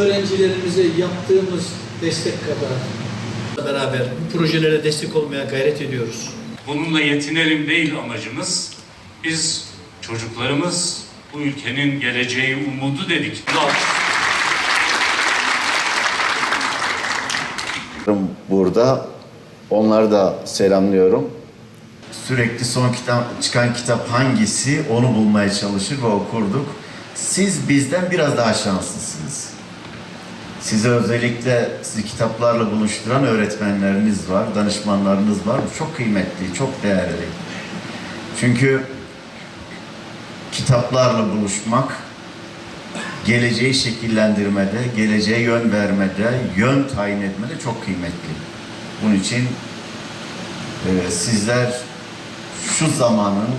Öğrencilerimize yaptığımız destek kadar beraber bu projelere destek olmaya gayret ediyoruz. Bununla yetinelim değil amacımız. Biz çocuklarımız bu ülkenin geleceği umudu dedik. Burada onları da selamlıyorum. Sürekli son çıkan kitap hangisi onu bulmaya çalışır ve okurduk. Siz bizden biraz daha şanslısınız. Size özellikle sizi kitaplarla buluşturan öğretmenleriniz var, danışmanlarınız var. Bu çok kıymetli, çok değerli. Çünkü kitaplarla buluşmak, geleceği şekillendirmede, geleceğe yön vermede, yön tayin etmede çok kıymetli. Bunun için sizler şu zamanın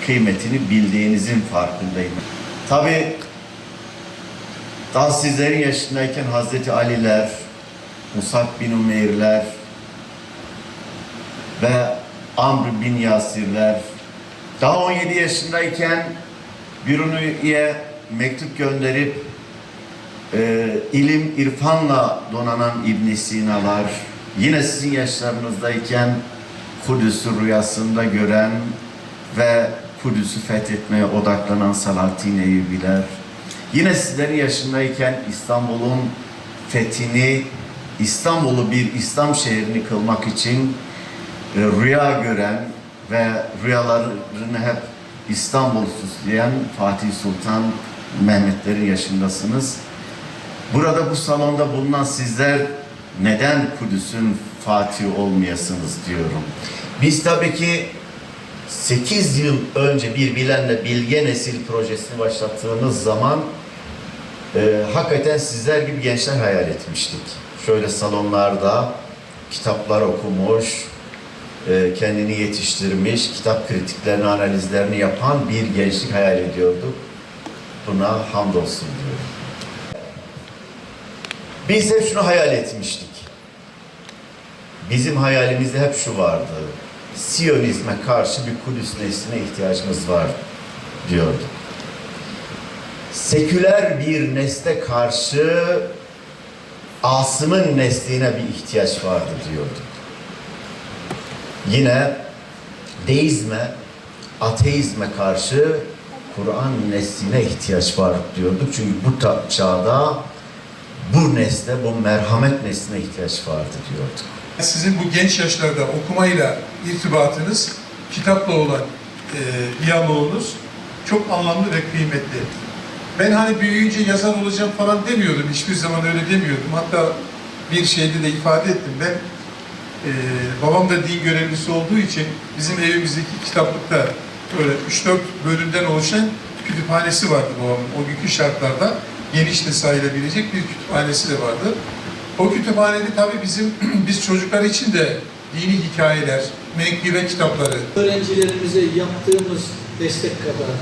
kıymetini bildiğinizin farkındayım. Tabii daha sizlerin yaşındayken Hazreti Ali'ler, Musab bin Umeyr'ler ve Amr bin Yasir'ler, daha 17 yaşındayken Biruni'ye mektup gönderip ilim, irfanla donanan İbn Sina'lar, yine sizin yaşlarınızdayken Kudüs'ü rüyasında gören ve Kudüs'ü fethetmeye odaklanan Salahaddin Eyyubiler, yine sizlerin yaşındayken İstanbul'un fethini, İstanbul'u bir İslam şehrini kılmak için rüya gören ve rüyalarını hep İstanbul süsleyen Fatih Sultan Mehmetlerin yaşındasınız. Burada bu salonda bulunan sizler neden Kudüs'ün Fatih'i olmayasınız diyorum. Biz tabii ki 8 yıl önce bir Bilen'le Bilge Nesil projesini başlattığımız zaman hakikaten sizler gibi gençler hayal etmiştik. Şöyle salonlarda kitaplar okumuş, kendini yetiştirmiş, kitap kritiklerini, analizlerini yapan bir gençlik hayal ediyorduk. Buna hamdolsun diyorum. Biz hep şunu hayal etmiştik. Bizim hayalimizde hep şu vardı. Siyonizme karşı bir Kudüs nesline ihtiyacımız var diyorduk. Seküler bir nesle karşı Asım'ın nesline bir ihtiyaç vardı diyorduk. Yine deizme, ateizme karşı Kur'an nesline ihtiyaç var diyorduk. Çünkü bu çağda bu nesle, bu merhamet nesline ihtiyaç vardı diyorduk. Sizin bu genç yaşlarda okumayla irtibatınız, kitapla olan diyaloğunuz çok anlamlı ve kıymetli. Ben hani büyüyünce yazar olacağım falan demiyordum, hiçbir zaman öyle demiyordum. Hatta bir şeyde de ifade ettim ben. Babam da din görevlisi olduğu için bizim evimizdeki kitaplıkta böyle 3-4 bölümden oluşan kütüphanesi vardı babamın. O günkü şartlarda geniş de sayılabilecek bir kütüphanesi de vardı. O kütüphanede tabii biz çocuklar için de dini hikayeler, menkıbe kitapları. öğrencilerimize yaptığımız destek kadar